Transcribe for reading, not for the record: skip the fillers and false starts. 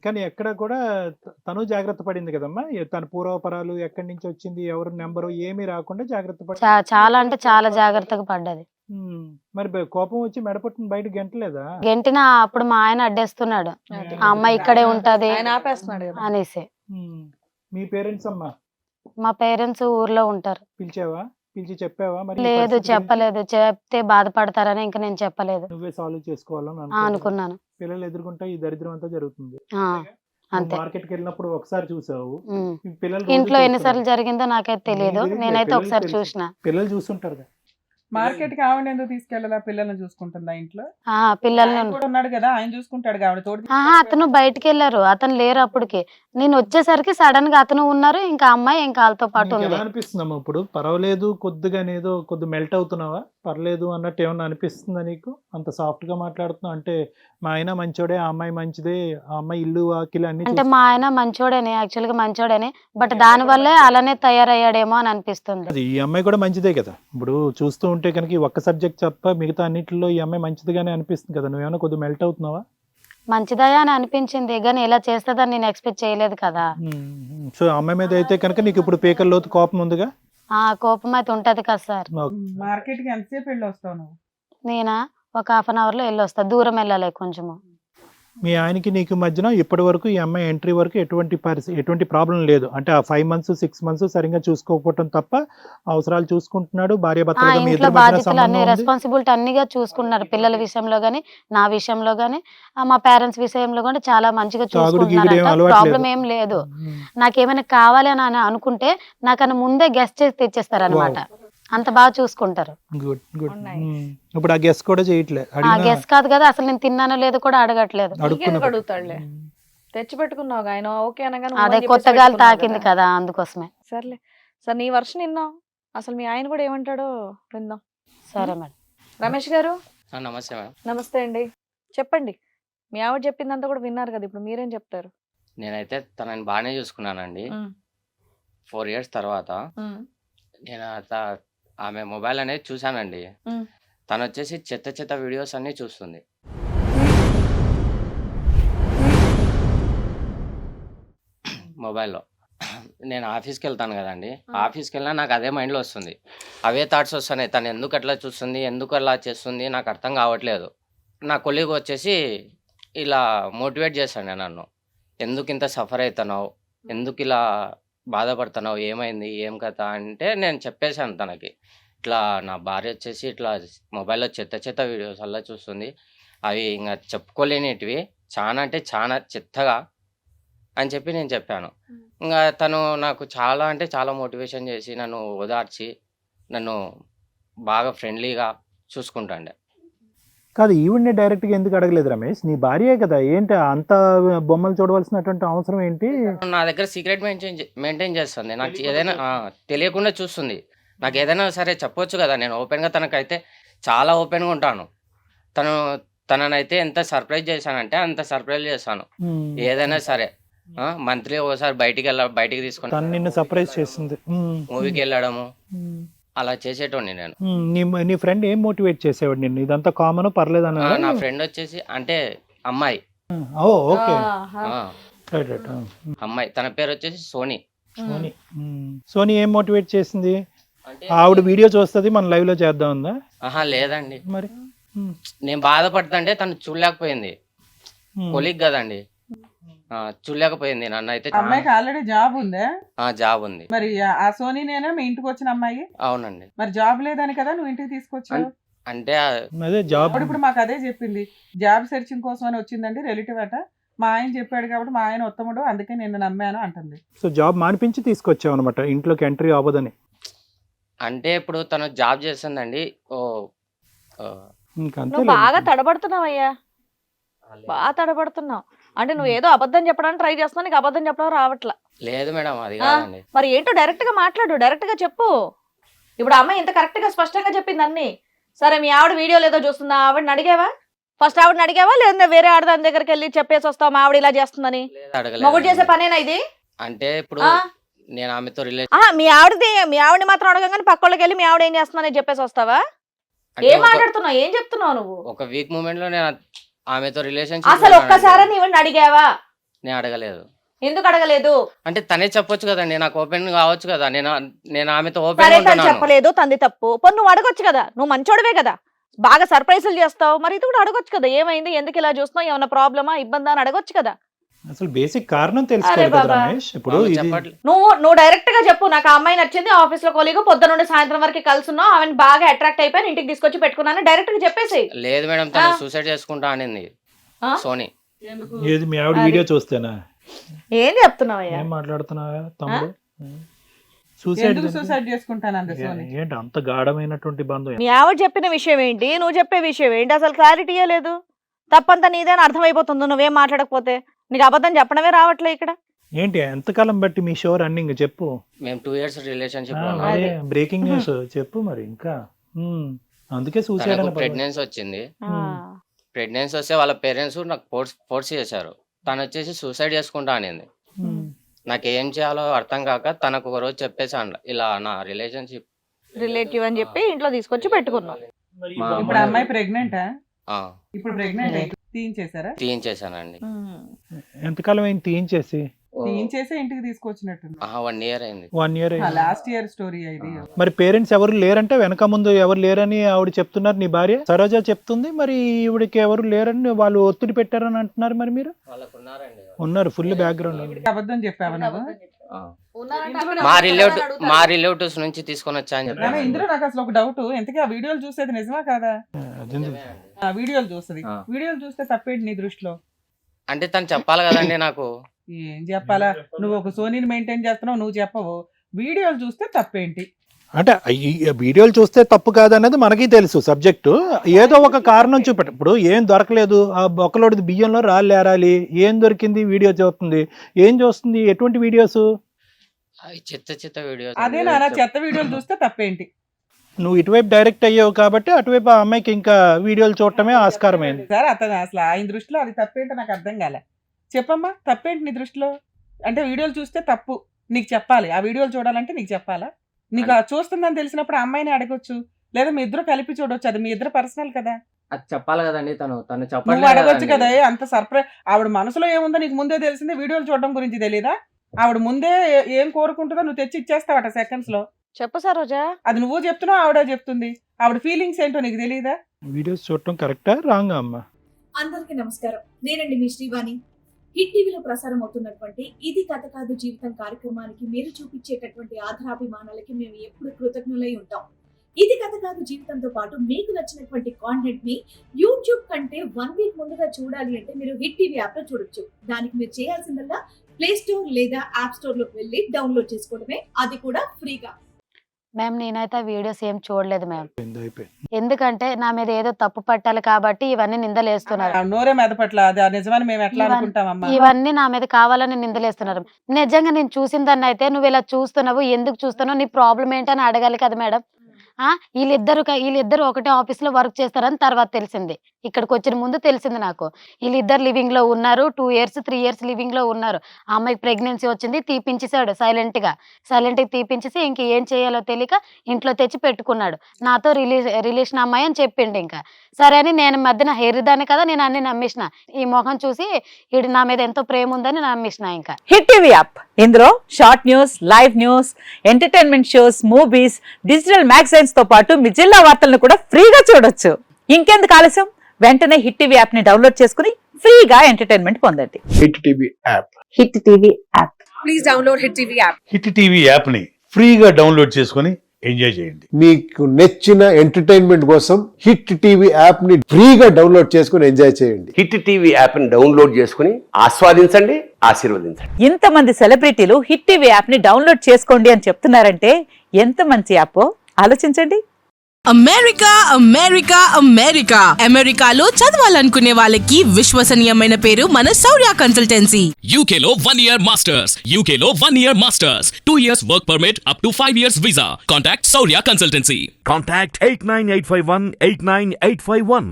కానీ ఎక్కడ కూడా తను జాగ్రత్త పడింది కదమ్మా. తన పూర్వపరాలు ఎక్కడి నుంచి వచ్చింది, ఎవరు నెంబరు ఏమీ రాకుండా జాగ్రత్త పడి. చాలా అంటే చాలా జాగ్రత్తగా పడ్డది. మరి కోపం వచ్చి మెడపట్టుని బయట గెంటలేదా? గెంటినా అప్పుడు మా ఆయన అడ్డేస్తున్నాడు, ఆ అమ్మాయి ఇక్కడే ఉంటది ఆయన ఆపేస్తున్నాడు కదా. అనేసి. మీ పేరెంట్స్ అమ్మా? మా పేరెంట్స్ ఊర్లో ఉంటారు. పిలిచావా? పిలిచి చెప్పావా? మరి ఈ లేదు, పరిస్థితి గురించి? చెప్పలేదు. చెప్తే బాధపడతారని ఇంకా నేను చెప్పలేదు. నువ్వే సాల్వ్ చేసుకోవాలని అనుకున్నాను. పిల్లలు ఎదుర్కొంటే ఈ దరిద్రం అంతా జరుగుతుంది. అంతే. మార్కెట్ కి వెళ్ళినప్పుడు ఒకసారి చూసావు, ఉమ్. ఈ పిల్లలు రోజు ఇంట్లో ఎన్నిసార్లు చూస్తున్నారు. జరిగిందో నాకైతే తెలియదు, నీకు తెలియదులే, నేనైతే పిల్లలకి ఒకసారి తెలుసు. చూసిన. పిల్లలు చూస్తుంటారు కదా. మార్కెట్ కి ఆవిడ ఎందుకు తీసుకెళ్ళాలా? పిల్లల్ని చూసుకుంటుందా ఇంట్లో? పిల్లల్ని ఆయన కూడా ఉన్నాడు కదా, ఆయన చూసుకుంటాడు ఆవిడ తోడు. అతను బయటికి వెళ్ళారు, అతను లేరు అప్పటికి. నేను వచ్చేసరికి సడన్ గా అతను ఉన్నారు, ఇంకా అమ్మాయి ఇంకా వాళ్ళతో పాటు నీకు ఉంది. ఎలా అనిపిస్తుందమ్మా ఇప్పుడు? పర్వాలేదు, కొద్దిగా ఏదో కొద్ది మెల్ట్ అవుతున్నావా? పర్లేదు అన్నట్టు ఏమన్నా అనిపిస్తుందా నీకు? అంత సాఫ్ట్ గా మాట్లాడుతున్నావు అంటే. మా ఆయన మంచోడే, ఆ అమ్మాయి మంచిదే, ఆ అమ్మాయి ఇల్లు వాకిలు అన్ని అంటే మా ఆయన మంచోడేనే, యాక్చువల్ గా మంచోడేనే, బట్ దాని వల్లే అలానే తయారయ్యాడేమో అని అనిపిస్తుంది. అది. ఈ అమ్మాయి కూడా మంచిదే కదా. ఇప్పుడు చూస్తూ ఉంటే కనుక ఈ ఒక్క సబ్జెక్ట్ తప్ప మిగతా అన్నిటిలో ఈ అమ్మాయి మంచిదిగానే అనిపిస్తుంది కదా. నువ్వేమైనా కొద్దిగా మెల్ట్ అవుతున్నావా? మంచిదయా అని అనిపించింది, కానీ ఇలా చేస్తుందని నేను ఎక్స్పెక్ట్ చేయలేదు కదా. సో ఆ అమ్మాయి మీద అయితే కనుక నీకు ఇప్పుడు పీకల్లోతు కోపం ఉందిగా? కోపం అయితే ఉంటది కదా సార్. మార్కెట్ కి ఎంతసేపు వెళ్ళి వస్తావు నువ్వు? నేనా ఒక హాఫ్ అన్ అవర్ లో వెళ్ళొస్తా, దూరం వెళ్ళాలి కొంచెము. మీ ఆయనకి నీకు మధ్యన ఇప్పటి వరకు ఈ అమ్మాయి ఎంట్రీ వరకు ఎటువంటి ప్రాబ్లం లేదు అంటే ఆ 5 months 6 months సరిగ్గా చూసుకోకపోవటం తప్ప అవసరాలు చూసుకుంటున్నాడు. భార్య భర్తలుగా మీ ఇంట్లో ఇద్దరి మధ్యన బాధ్యతలు అన్ని సంబంధం ఉంది. రెస్పాన్సిబిలిటీ అన్నిగా చూసుకున్నారు, పిల్లల విషయంలో గానీ నా విషయంలో గానీ మా పేరెంట్స్ విషయంలో కూడా చాలా మంచిగా తాగుడు గీగుడు ఏం చూసుకుంటున్నారు. అలవాటు ప్రాబ్లం లేదు. ఏం లేదు. నాకేమైనా కావాలి అని అనుకుంటే నాకన్నా ముందే గెస్ట్ చేసి తెచ్చేస్తారు అనమాట, అంత బాగా చూసుకుంటారు. Good good. Nice. ఇప్పుడు ఆ గెస్ కూడా చేయట్లే. గెస్ట్ కాదు కదా, అసలు నేను తిన్నానో లేదో కూడా అడగట్లేదు. అడుక్కున్నప్పుడు. అడుగుతాడులే, తెచ్చి పెట్టుకున్నావు ఆయన ఓకే అనగానే ఊ అని అదే చెప్పేసి కొత్త గాలి పెట్టుకున్నావు తాకింది కదా, అందుకోసమే. సర్లే సార్, నీ వర్షన్ విన్నాం, అసలు మీ ఆయన కూడా ఏమంటాడో విందాం. సరే మేడం. రమేష్ గారు నమస్తే మేడం. నమస్తే అండి, చెప్పండి. మీ ఆవిడ చెప్పిందంతా కూడా విన్నారు కదా, ఇప్పుడు మీరేం చెప్తారు? నేనైతే తనని బాగానే చూసుకున్నానండి. 4 years తర్వాత నేను ఆమె మొబైల్ అనేది చూశానండి. తను వచ్చేసి చెత్త చెత్త వీడియోస్ అన్ని చూస్తుంది. మొబైల్లో నేను ఆఫీస్కి వెళ్తాను కదండి, ఆఫీస్కి వెళ్ళినా నాకు అదే మైండ్లో వస్తుంది, అవే థాట్స్ వస్తున్నాయి. తను ఎందుకు అట్లా చూస్తుంది, ఎందుకు అలా చేస్తుంది, నాకు అర్థం కావట్లేదు. నా కొలీగ్ వచ్చేసి ఇలా మోటివేట్ చేశాడు నన్ను, ఎందుకు ఇంత సఫర్ అవుతున్నావు, ఎందుకు ఇలా బాధపడుతున్నావు, ఏమైంది, ఏం కథ అంటే నేను చెప్పేశాను తనకి, ఇట్లా నా భార్య వచ్చేసి ఇట్లా మొబైల్లో చెత్త చెత్త వీడియోస్ అలా చూస్తుంది, అవి ఇంకా చెప్పుకోలేనిటివి, చాలా అంటే చాలా చెత్తగా అని చెప్పి నేను చెప్పాను. ఇంకా తను నాకు చాలా అంటే చాలా మోటివేషన్ చేసి నన్ను ఓదార్చి నన్ను బాగా ఫ్రెండ్లీగా చూసుకుంటాండే. కాదు, ఈవిడ్ని డైరెక్ట్ గా ఎందుకు అడగలేదు రమేష్? నీ భార్యే కదా, ఏంటి అంత బొమ్మలు చూడవలసినటువంటి అవసరం ఏంటి? నా దగ్గర సీక్రెట్ మెయింటైన్ చేస్తుంది, నాకు ఏదైనా తెలియకుండా చూస్తుంది. నాకు ఏదైనా సరే చెప్పొచ్చు కదా, నేను ఓపెన్గా తనకైతే చాలా ఓపెన్గా ఉంటాను. తననైతే ఎంత సర్ప్రైజ్ చేశానంటే అంత సర్ప్రైజ్ చేశాను. ఏదైనా సరే మంత్లీ ఒకసారి బయటికి తీసుకొని తను నిన్ను సర్ప్రైజ్ చేసింది. మూవీకి వెళ్ళడము అలా చేసేటోడిని నేను. నీ ఫ్రెండ్ ఏం మోటివేట్ చేసేవాడు నిన్ను? ఇదంతా కామన్, పర్లేదు అన్న. నా ఫ్రెండ్ వచ్చేసి అంటే అమ్మాయి. ఓకే. అమ్మాయి తన పేరు వచ్చేసి సోనీ. సోనీ ఏం మోటివేట్ చేసింది? అంటే ఆవిడ వీడియో చూస్తుంది, మన లైవ్ లో చేద్దాం ఉందా? లేదండి, మరి నేను బాధపడుతుంటే తను చూడలేకపోయింది. కొలీగ్ కదండి, చూడలేకపోయింది నన్ను. అయితే అమ్మాయికి ఆల్రెడీ జాబ్ ఉందా? జాబ్ ఉంది. మరి ఆ సోనీనేనా మీ ఇంటికి వచ్చిన అమ్మాయి? అవునండి. మరి జాబ్ లేదని కదా నువ్వు ఇంటికి తీసుకొచ్చావు? అంటే అదే జాబ్. ఇప్పుడు మాకు అదే చెప్పింది, జాబ్ సెర్చింగ్ కోసం అని వచ్చిందండి, రిలేటివ్ అట. మా ఆయన చెప్పాడు కాబట్టి మా ఆయన ఉత్తముడు, అందుకే నేను నమ్మాను అంటుంది. సో జాబ్ మానిపించి తీసుకొచ్చావు అనమాట, ఇంట్లోకి ఎంట్రీ అవ్వదని. అంటే ఇప్పుడు తను జాబ్ చేస్తుందండి. నువ్వు బాగా తడబడుతున్నావు అయ్యా, బాగా తడబడుతున్నావు. అంటే నువ్వు ఏదో అబద్ధం చెప్పడానికి ట్రై చేస్తున్నావు, నీకు అబద్ధం చెప్పడం రావట్లా. లేదు మేడం, అది కాదండి. మరి ఏంటో డైరెక్ట్ గా మాట్లాడు, డైరెక్ట్ గా చెప్పు. ఇప్పుడు అమ్మాయి ఇంత కరెక్ట్ గా స్పష్టంగా చెప్పింది అన్ని. సరే, మీ ఆవిడ వీడియో లేదో చూస్తుందా, ఆవిడని అడిగావా? ఫస్ట్ ఆవిడని అడిగావా, లేదా వేరే ఆడదాని దగ్గరికి వెళ్ళి చెప్పేసి వస్తావు మా ఆవిడ ఇలా చేస్తుందని? మొగుడు చేసే పనేనా ఇది? అంటే ఇప్పుడు నేను ఆమెతో మీ ఆవిడని మాత్రం అడగగానే పక్కోళ్ళకి వెళ్ళి మీ ఆవిడ ఏం చేస్తుందని చెప్పేసి వస్తావా? ఏం మాట్లాడుతున్నావు, ఏం చెప్తున్నావు నువ్వు? ఒక వీక్ మూమెంట్ లో నేను ఆమెతో రిలేషన్ అసలు ఒక్కసారి ఈవిడని అడిగావా? నేను అడగలేదు. ఎందుకు అడగలేదు? అంటే తనే చెప్పొచ్చు కదండి, నాకు ఓపెన్ కావచ్చు కదా. నేను ఆమెతో సరే ఓపెన్ తను ఉంటున్నాను. చెప్పలేదు, తంది తప్పు. పోనీ నువ్వు అడగొచ్చు కదా, నువ్వు మంచోడివే కదా, బాగా సర్ప్రైజులు చేస్తావు, మరి ఇది కూడా అడగొచ్చు కదా. ఏమైంది, ఎందుకు ఇలా చూస్తున్నావు, ఏమైనా ప్రాబ్లమా, ఇబ్బందా అని అడగొచ్చు కదా. అసలు బేసిక్ కారణం తెలుసుకోవాలి అరే కదా బాబా. రమేష్. ఇప్పుడు వాళ్ళు ఇది చెప్పట్లేదు. నువ్వు డైరెక్ట్ గా చెప్పు, నాకు ఆ అమ్మాయి నచ్చింది, ఆఫీస్ లో కొలీగ్, పొద్దున నుండి సాయంత్రం వరకు కలిసి ఉన్నావు, ఆమెను బాగా అట్రాక్ట్ అయిపోయి ఇంటికి తీసుకొచ్చి పెట్టుకున్నాను, డైరెక్ట్ గా చెప్పేసి. లేదు మేడం, తను సూసైడ్ చేసుకుంటా అనింది ఆ? సోని. ఏది మీ ఆవిడ వీడియో చూస్తేనా? ఏం చెప్తున్నావయ్యా? ఏం మాట్లాడుతున్నావా తమ్ముడు? ఎందుకు సూసైడ్ చేసుకుంటాను అంది సోని? ఏంటి అంత గాఢమైనటువంటి బంధం? మీ ఆవిడ చెప్పిన విషయం ఏంటి, నువ్వు చెప్పే విషయం ఏంటి, అసలు క్లారిటీయే లేదు. తప్పంతా నీదేని అర్థమైపోతుంది నువ్వేం మాట్లాడకపోతే. నీకు అబద్ధం చెప్పడమే రావట్లే ఇక్కడ. ఏంటి ఎంతకాలం బట్టి మీ షో రన్నింగ్ చెప్పు. మేము 2 years రిలేషన్షిప్ అదే. బ్రేకింగ్ న్యూస్ చెప్పు మరి ఇంకా. అందుకే సూసైడ్ అని ప్రెగ్నెన్సీ వచ్చింది. ప్రెగ్నెన్సీ వస్తే వాళ్ళ పేరెంట్స్ నాకు ఫోర్స్ చేశారు. తను వచ్చేసి సూసైడ్ చేసుకుంటా అనింది. నాకు ఏం చేయాలో అర్థం కాక తనకు ఒక రోజు చెప్పేసాను, ఇలా నా రిలేషన్షిప్ రిలేటివ్ అని చెప్పి ఇంట్లో తీసుకొచ్చి పెట్టుకున్నావు. ఇప్పుడు అమ్మాయి ప్రెగ్నెంటా? ఆ, ఇప్పుడు ప్రెగ్నెంట్ తీయించేసారా? తీయించేసానండి. ఎంతకాలం అయింది తీయించేసి? తీయించేసే ఇంటికి తీసుకొచ్చినట్టు. 1 year అయింది. 1 year అయింది. లాస్ట్ ఇయర్ స్టోరీ ఇది. మరి పేరెంట్స్ ఎవరు లేరంటే వెనక ముందు ఎవరు లేరని ఆవిడ చెప్తున్నారు, నీ భార్య సరోజ చెప్తుంది. మరి ఈవిడికి ఎవరు లేరని వాళ్ళు ఒత్తిడి పెట్టారని అంటున్నారు. మరి మీరు వాళ్ళకు ఉన్నారండి. ఉన్నారు, ఫుల్ బ్యాక్గ్రౌండ్. అబద్ధం చెప్పావా నువ్వు? ఆ. మా రిలేటివ్స్ నుంచి తీసుకొని వచ్చా అని నాన్న, చెప్పాను. ఇందులో నాకు అసలు ఒక డౌట్, ఎంతకీ ఆ వీడియోలు చూసేది నిజమా కాదా? ఆ వీడియోలు చూస్తుంది. ఆ. వీడియోలు చూస్తే తప్పేంటి నీ దృష్టిలో? అంటే తను చెప్పాలి కదండి నాకు. ఏం చెప్పాలా? నువ్వు ఒక సోనీని మెయింటైన్ చేస్తున్నావు, నువ్వు చెప్పవు. వీడియోలు చూస్తే తప్పేంటి? అంటే ఈ వీడియోలు చూస్తే తప్పు కాదనేది మనకి తెలుసు సబ్జెక్టు. ఏదో ఒక కారణం చూపెట్టు. ఇప్పుడు ఏం దొరకలేదు, ఆ బొక్కలోడి బియ్యంలో రాళ్ళు ఏరాలి, ఏం దొరికింది, వీడియో చూస్తుంది. ఏం చూస్తుంది, ఎటువంటి వీడియోస్? అవి చిత్త వీడియోస్. అదే నాన్న, చెత్త వీడియోలు చూస్తే తప్పేంటి? నువ్వు ఇటువైపు డైరెక్ట్ అయ్యావు కాబట్టి అటువైపు ఆ అమ్మాయికి ఇంకా వీడియోలు చూడటమే ఆస్కారమైంది. సార్ అతను అసలు ఆయన దృష్టిలో అది తప్పేంటో నాకు అర్థం కాలే. చెప్పమ్మా, తప్పేంటి నీ దృష్టిలో? అంటే వీడియోలు చూస్తే తప్పు, నీకు చెప్పాలి. ఆ వీడియోలు చూడాలంటే నీకు చెప్పాలా? నీకు ఆ చూస్తుందని తెలిసినప్పుడు ఆ అమ్మాయిని అడగొచ్చు, లేదా మీ ఇద్దరు కలిపి చూడొచ్చు. అది మీ ఇద్దరు పర్సనల్ కదా, అది చెప్పాలి కదండి. తను నువ్వు చెప్పలేదు అడగొచ్చు కదండి. కదా. అంత సర్ప్రైజ్, ఆవిడ మనసులో ఏముందో నీకు ముందే తెలిసింది. వీడియోలు చూడడం గురించి తెలీదా? ఆవిడ ముందే ఏం కోరుకుంటుందో నువ్వు తెచ్చి ఇచ్చేస్తావట సెకండ్స్ లో. చెప్పు సరోజా. అది నువ్వు చెప్తున్నావు, ఆవిడ చెప్తుంది. ఆవిడ ఫీలింగ్స్ ఏంటో నీకు తెలీదా? వీడియోస్ చూడటం కరెక్టా రాంగా అమ్మా? అందరికీ నమస్కారం. నేనండి మీ శ్రీవాణి. హిట్ టీవీలో ప్రసారం అవుతున్నటువంటి ఇది కథ కాదు జీవితం కార్యక్రమానికి మీరు చూపించేటటువంటి ఆధారాభిమానాలకి మేము ఎప్పుడు కృతజ్ఞులై ఉంటాం. ఇది కథ కాదు జీవితంతో పాటు మీకు నచ్చినటువంటి కాంటెంట్ ని యూట్యూబ్ కంటే 1 week ముందుగా చూడాలి అంటే మీరు హిట్ టీవీ యాప్ లో చూడొచ్చు. దానికి మీరు చేయాల్సిందల్లా ప్లే స్టోర్ లేదా యాప్ స్టోర్ లోకి వెళ్ళి డౌన్లోడ్ చేసుకోవడమే, అది కూడా ఫ్రీగా. మ్యామ్ నేనైతే వీడియోస్ ఏం చూడలేదు మ్యామ్. అయిపోయింది. ఎందుకంటే నా మీద ఏదో తప్పు పట్టాలి కాబట్టి ఇవన్నీ నిందలేస్తున్నారు. ఆ నోరే మెదపట్ల, అది ఆ నిజమని మేము ఎట్లా అనుకుంటామమ్మా? ఇవన్నీ నా మీద కావాలని నిందలేస్తున్నారు. నిజంగా నేను చూసిన దాన్ని అయితే నువ్వు ఇలా చూస్తున్నావు, ఎందుకు చూస్తున్నావు, నీ ప్రాబ్లం ఏంటని అడగాలి కదా మేడం. వీళ్ళిద్దరు ఒకటే ఆఫీస్ లో వర్క్ చేస్తారని తర్వాత తెలిసింది. ఇక్కడికి వచ్చిన ముందు తెలిసింది నాకు. వీళ్ళిద్దరు లివింగ్ లో ఉన్నారు, 2 years 3 years లివింగ్ లో ఉన్నారు. ఆ అమ్మాయికి ప్రెగ్నెన్సీ వచ్చింది, తీపించేశాడు సైలెంట్ గా తీపించేసి ఇంక ఏం చేయాలో తెలియక ఇంట్లో తెచ్చి పెట్టుకున్నాడు. నాతో రిలేషన్ అమ్మాయి అని చెప్పిండు. ఇంకా సరే అని నేను మధ్యన హెరిదాన్ని కదా, నేను అన్ని నమ్మేసిన. ఈ మొహం చూసి వీడు నా మీద ఎంతో ప్రేమ ఉందని నమ్మేసిన. ఇంకా హిట్ టీవీ యాప్, ఇందులో short news, live news, entertainment shows, movies, digital magazines తో పాటు మీ జిల్లా వార్తలను కూడా ఫ్రీగా చూడొచ్చు. ఇంకెందుకు ఆలస్యం, వెంటనే హిట్ టీవీ యాప్ ని డౌన్లోడ్ చేసుకుని ఫ్రీగా ఎంటర్టైన్మెంట్ పొందండి. Hit TV app. Hit TV app. Please download hit TV app. Hit TV app ని ఫ్రీగా డౌన్లోడ్ చేసుకొని ఎంజాయ్ చేయండి. మీకు నచ్చిన ఎంటర్టైన్మెంట్ కోసం హిట్ టీవీ యాప్ ని ఫ్రీగా డౌన్లోడ్ చేసుకొని ఎంజాయ్ చేయండి. హిట్ టీవీ యాప్ ని డౌన్లోడ్ చేసుకుని ఆస్వాదించండి, ఆశీర్వదించండి. ఇంతమంది సెలబ్రిటీలు హిట్ టీవీ యాప్ ని డౌన్లోడ్ చేసుకోండి అని చెప్తున్నారంటే ఎంత మంచి యాప్ ఆలోచించండి. అమెరికా అమెరికా అమెరికా అమెరికాలో చదవాలనుకునే వాళ్ళకి విశ్వసనీయమైన పేరు మన శౌర్య కన్సల్టెన్సీ. UK లో 1 year masters, UK లో 1 year masters, 2 years work permit up to 5 years visa. Contact Saurya Consultancy. Contact 89851 89851.